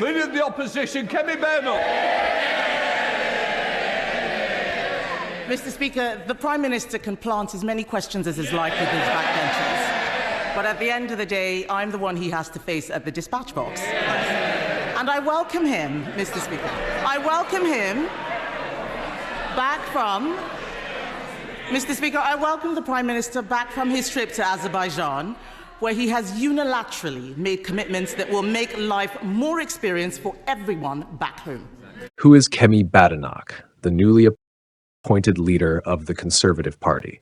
Leader of the Opposition, Kemi Badenoch. Mr. Speaker, the Prime Minister can plant as many questions as is like with his backbenchers, but at the end of the day, I'm the one he has to face at the dispatch box. And I welcome him, Mr. Speaker. I welcome him back from... Mr. Speaker, I welcome the Prime Minister back from his trip to Azerbaijan, where he has unilaterally made commitments that will make life more experienced for everyone back home. Who is Kemi Badenoch, the newly appointed leader of the Conservative Party?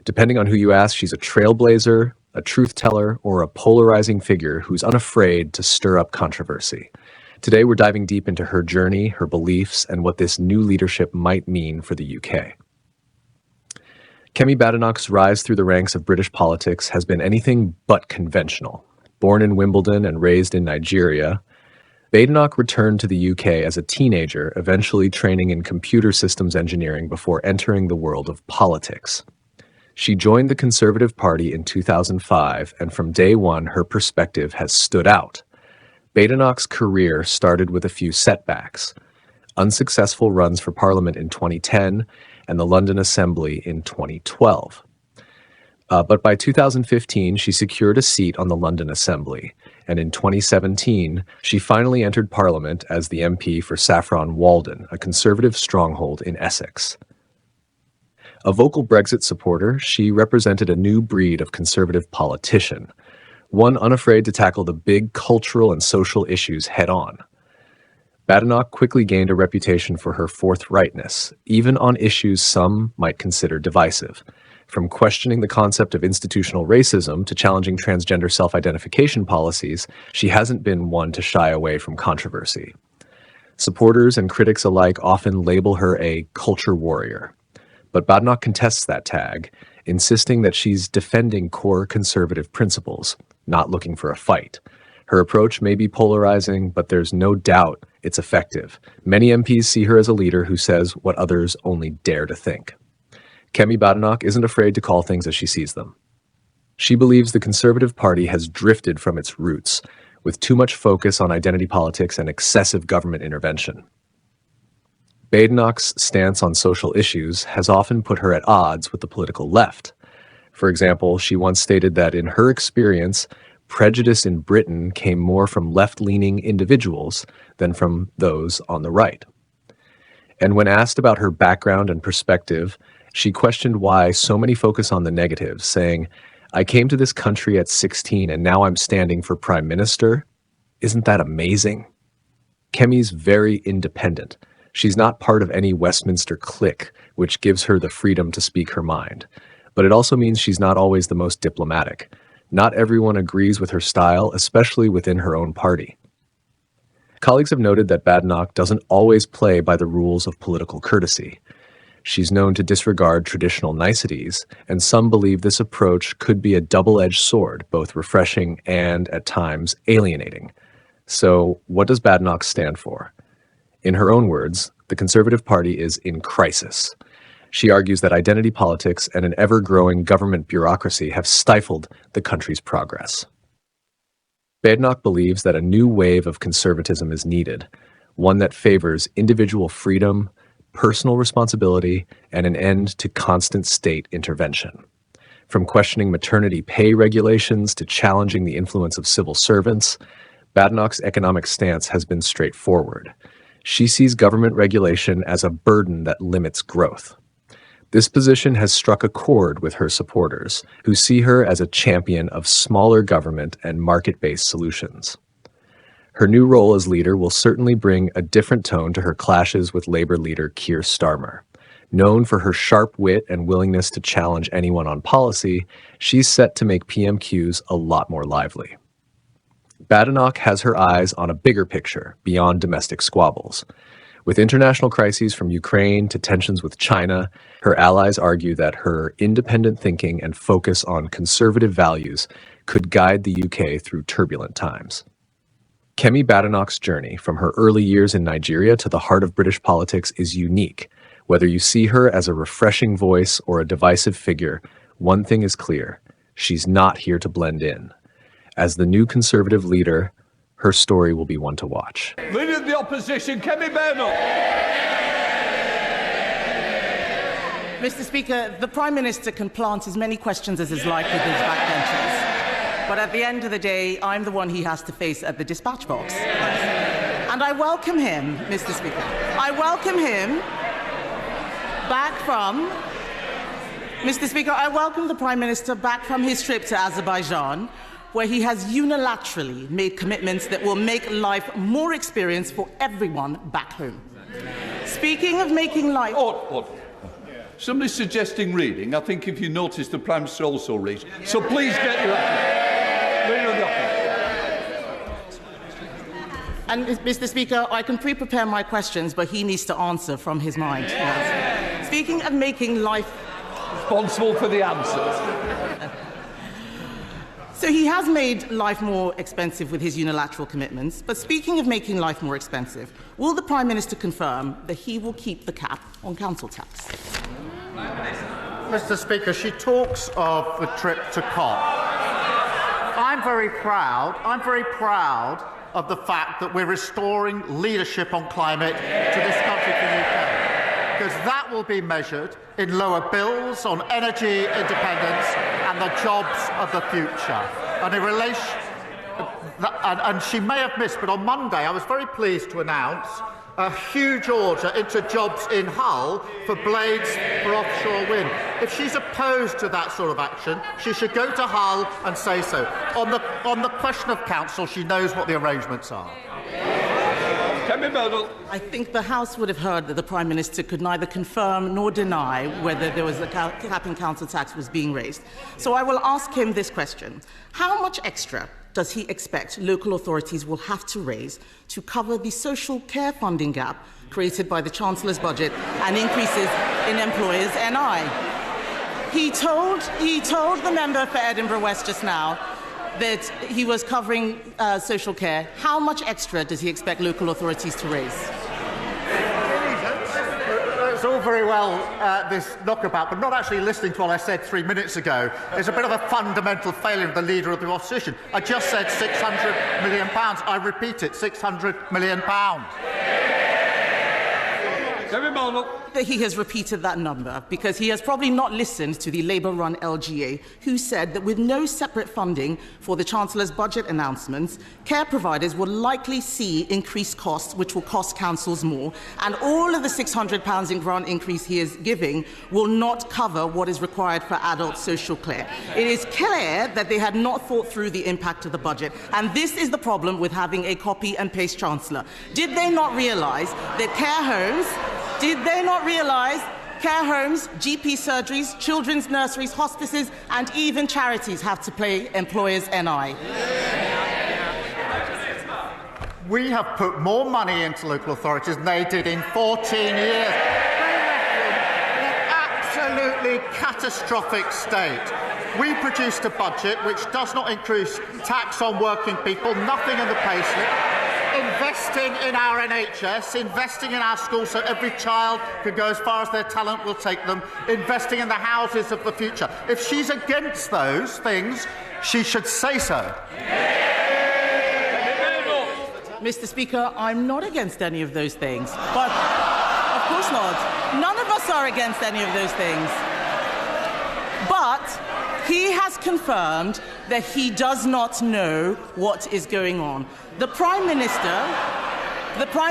Depending on who you ask, she's a trailblazer, a truth teller, or a polarizing figure who's unafraid to stir up controversy. Today, we're diving deep into her journey, her beliefs, and what this new leadership might mean for the UK. Kemi Badenoch's rise through the ranks of British politics has been anything but conventional. Born in Wimbledon and raised in Nigeria, Badenoch returned to the UK as a teenager, eventually training in computer systems engineering before entering the world of politics. She joined the Conservative Party in 2005, and from day one, her perspective has stood out. Badenoch's career started with a few setbacks: unsuccessful runs for Parliament in 2010 and the London Assembly in 2012. But by 2015, she secured a seat on the London Assembly, and in 2017, she finally entered Parliament as the MP for Saffron Walden, a Conservative stronghold in Essex. A vocal Brexit supporter, she represented a new breed of Conservative politician, one unafraid to tackle the big cultural and social issues head-on. Badenoch quickly gained a reputation for her forthrightness, even on issues some might consider divisive. From questioning the concept of institutional racism to challenging transgender self-identification policies, she hasn't been one to shy away from controversy. Supporters and critics alike often label her a culture warrior. But Badenoch contests that tag, insisting that she's defending core conservative principles, not looking for a fight. Her approach may be polarizing, but there's no doubt it's effective. Many MPs see her as a leader who says what others only dare to think. Kemi Badenoch isn't afraid to call things as she sees them. She believes the Conservative Party has drifted from its roots, with too much focus on identity politics and excessive government intervention. Badenoch's stance on social issues has often put her at odds with the political left. For example, she once stated that in her experience, prejudice in Britain came more from left-leaning individuals than from those on the right. And when asked about her background and perspective, she questioned why so many focus on the negatives, saying, "I came to this country at 16 and now I'm standing for Prime Minister. Isn't that amazing?" Kemi's very independent. She's not part of any Westminster clique, which gives her the freedom to speak her mind. But it also means she's not always the most diplomatic. Not everyone agrees with her style, especially within her own party. Colleagues have noted that Badenoch doesn't always play by the rules of political courtesy. She's known to disregard traditional niceties, and some believe this approach could be a double-edged sword, both refreshing and, at times, alienating. So, what does Badenoch stand for? In her own words, the Conservative Party is in crisis. She argues that identity politics and an ever-growing government bureaucracy have stifled the country's progress. Badenoch believes that a new wave of conservatism is needed, one that favors individual freedom, personal responsibility, and an end to constant state intervention. From questioning maternity pay regulations to challenging the influence of civil servants, Badenoch's economic stance has been straightforward. She sees government regulation as a burden that limits growth. This position has struck a chord with her supporters, who see her as a champion of smaller government and market-based solutions. Her new role as leader will certainly bring a different tone to her clashes with Labour leader Keir Starmer. Known for her sharp wit and willingness to challenge anyone on policy, she's set to make PMQs a lot more lively. Badenoch has her eyes on a bigger picture, beyond domestic squabbles. With international crises from Ukraine to tensions with China, her allies argue that her independent thinking and focus on conservative values could guide the UK through turbulent times. Kemi Badenoch's journey from her early years in Nigeria to the heart of British politics is unique. Whether you see her as a refreshing voice or a divisive figure, one thing is clear: she's not here to blend in. As the new Conservative leader, Her story will be one to watch. Leader of the Opposition, Kemi Badenoch. Mr. Speaker, the Prime Minister can plant as many questions as is like with his backbenchers. But at the end of the day, I'm the one he has to face at the dispatch box. And I welcome him, Mr. Speaker. I welcome him back from... Mr. Speaker, I welcome the Prime Minister back from his trip to Azerbaijan, where he has unilaterally made commitments that will make life more experienced for everyone back home. Speaking of making life... Somebody's suggesting reading. I think if you notice, the Prime Minister also reads. So please get your Leader of the Opposition. And, Mr. Speaker, I can pre-prepare my questions, but he needs to answer from his mind. Yes. Speaking of making life... Responsible for the answers. So he has made life more expensive with his unilateral commitments. But speaking of making life more expensive, will the Prime Minister confirm that he will keep the cap on council tax? Mr. Speaker, she talks of the trip to COP. I'm very proud of the fact that we're restoring leadership on climate to this country, the UK, because that will be measured in lower bills on energy independence and the jobs of the future. And in relation, and she may have missed, but on Monday I was very pleased to announce a huge order into jobs in Hull for blades for offshore wind. If she's opposed to that sort of action, she should go to Hull and say so. On the question of council, she knows what the arrangements are. I think the House would have heard that the Prime Minister could neither confirm nor deny whether there was a cap in council tax was being raised. So I will ask him this question. How much extra does he expect local authorities will have to raise to cover the social care funding gap created by the Chancellor's budget and increases in employers' NI? He told the member for Edinburgh West just now that he was covering social care. How much extra does he expect local authorities to raise? It's all very well, this knockabout, but not actually listening to what I said 3 minutes ago. It's a bit of a fundamental failure of the Leader of the Opposition. I just said £600 million. I repeat it, £600 million. That he has repeated that number because he has probably not listened to the Labour-run LGA, who said that with no separate funding for the Chancellor's budget announcements, care providers will likely see increased costs, which will cost councils more, and all of the £600 in grant increase he is giving will not cover what is required for adult social care. It is clear that they had not thought through the impact of the budget, and this is the problem with having a copy-and-paste Chancellor. Did they not realise that care homes... care homes, GP surgeries, children's nurseries, hospices, and even charities have to pay employers' NI? We have put more money into local authorities than they did in 14 years. They left them in an absolutely catastrophic state. We produced a budget which does not increase tax on working people, nothing in the payslip. Investing in our NHS, investing in our schools so every child can go as far as their talent will take them, investing in the houses of the future. If she's against those things, she should say so. Mr. Speaker, I'm not against any of those things. But, of course not. None of us are against any of those things. But he has confirmed that he does not know what is going on. The Prime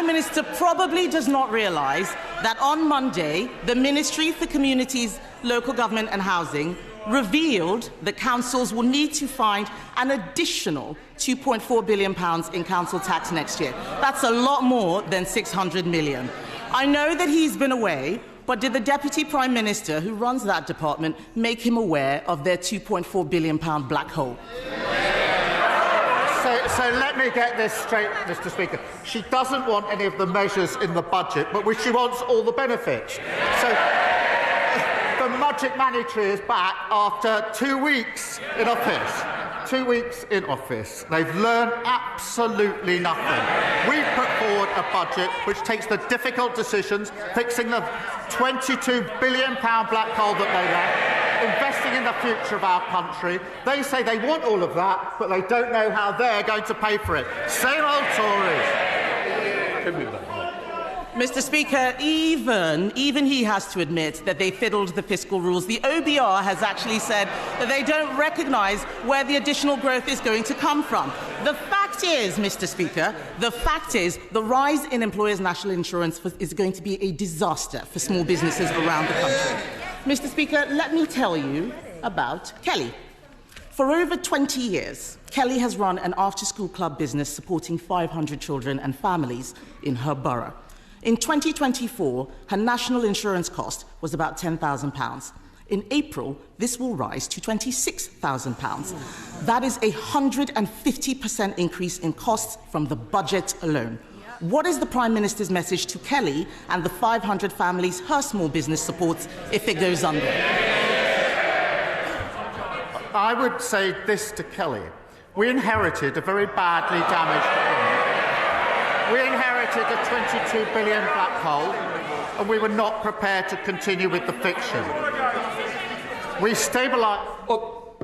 Minister probably does not realise that on Monday, the Ministry for Communities, Local Government and Housing revealed that councils will need to find an additional £2.4 billion in council tax next year. That's a lot more than £600 million. I know that he's been away, but did the Deputy Prime Minister, who runs that department, make him aware of their £2.4 billion black hole? So let me get this straight, Mr. Speaker. She doesn't want any of the measures in the budget, but she wants all the benefits. So the Magic Monetary is back after 2 weeks in office. 2 weeks in office. They've learned absolutely nothing. We've put forward a budget which takes the difficult decisions, fixing the £22 billion black hole that they left, investing in the future of our country. They say they want all of that, but they don't know how they're going to pay for it. Same old Tories. Mr. Speaker, even he has to admit that they fiddled the fiscal rules. The OBR has actually said that they don't recognise where the additional growth is going to come from. The fact is, Mr. Speaker, the rise in employers' national insurance is going to be a disaster for small businesses around the country. Mr. Speaker, let me tell you about Kelly. For over 20 years, Kelly has run an after-school club business supporting 500 children and families in her borough. In 2024, her national insurance cost was about £10,000. In April, this will rise to £26,000. That is a 150% increase in costs from the budget alone. What is the Prime Minister's message to Kelly and the 500 families her small business supports if it goes under? I would say this to Kelly. We inherited a very badly damaged economy. We inherited a £22 billion black hole, and we were not prepared to continue with the fiction. We stabilised... Oh,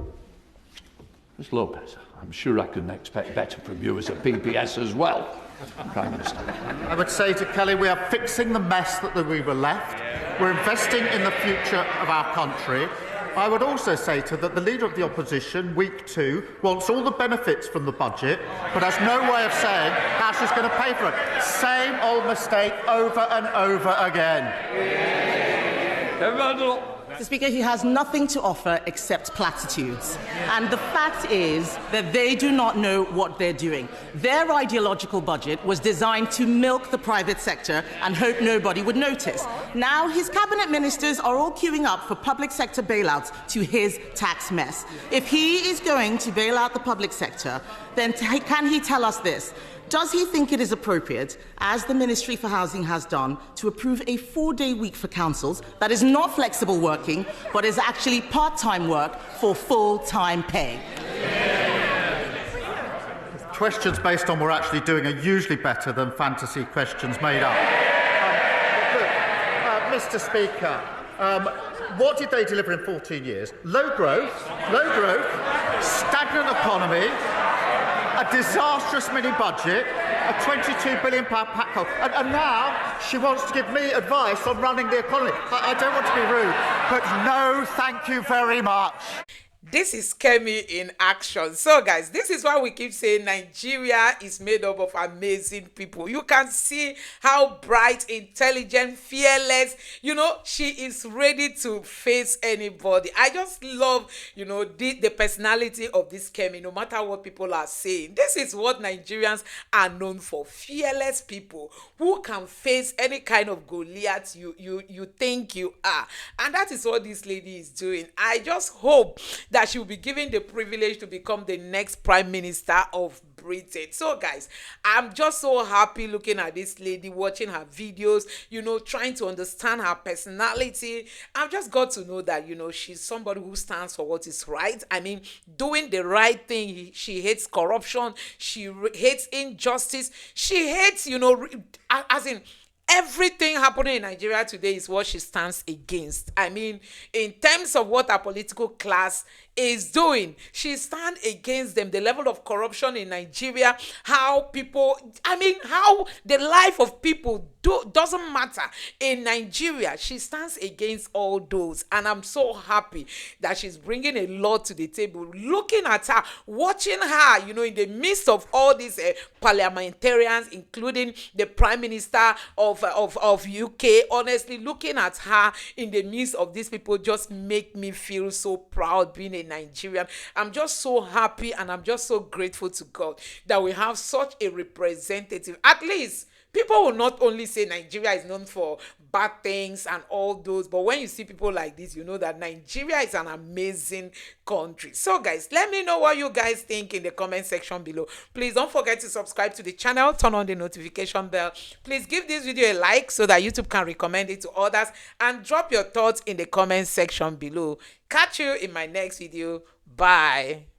Ms Lopez, I'm sure I couldn't expect better from you as a PPS as well, Prime Minister. I would say to Kelly, we are fixing the mess that we were left. We're investing in the future of our country. I would also say to her that the Leader of the Opposition, week 2, wants all the benefits from the budget, but has no way of saying how she's going to pay for it. Same old mistake over and over again. Kemi Badenoch. Mr. Speaker, he has nothing to offer except platitudes. And the fact is that they do not know what they're doing. Their ideological budget was designed to milk the private sector and hope nobody would notice. Now his cabinet ministers are all queuing up for public sector bailouts to his tax mess. If he is going to bail out the public sector, then can he tell us this? Does he think it is appropriate, as the Ministry for Housing has done, to approve a 4-day week for councils that is not flexible working, but is actually part-time work for full-time pay? Questions based on what we're actually doing are usually better than fantasy questions made up. Mr. Speaker, what did they deliver in 14 years? Low growth, stagnant economy, a disastrous mini-budget, a £22 billion pack hole. And now she wants to give me advice on running the economy. I don't want to be rude, but no, thank you very much. This is Kemi in action. So guys, this is why we keep saying Nigeria is made up of amazing people. You can see how bright, intelligent, fearless, she is ready to face anybody. I just love, the personality of this Kemi, no matter what people are saying. This is what Nigerians are known for. Fearless people who can face any kind of Goliath you think you are. And that is what this lady is doing. I just hope that she will be given the privilege to become the next Prime Minister of Britain. So guys, I'm just so happy looking at this lady, watching her videos, trying to understand her personality. I've just got to know that, she's somebody who stands for what is right. I mean, doing the right thing. She hates corruption. She hates injustice. She hates, as in, everything happening in Nigeria today is what she stands against. I mean, in terms of what our political class is doing, she stands against them. The level of corruption in Nigeria, how the life of people doesn't matter in Nigeria. She stands against all those, and I'm so happy that she's bringing a lot to the table. Looking at her, watching her, in the midst of all these parliamentarians, including the Prime Minister of UK. Honestly, looking at her in the midst of these people just make me feel so proud being a Nigerian. I'm just so happy, and I'm just so grateful to God that we have such a representative. At least people will not only say Nigeria is known for bad things and all those, but when you see people like this, you know that Nigeria is an amazing country. So guys, let me know what you guys think in the comment section below. Please don't forget to subscribe to the channel, turn on the notification bell. Please give this video a like so that YouTube can recommend it to others, and drop your thoughts in the comment section below. Catch you in my next video. Bye.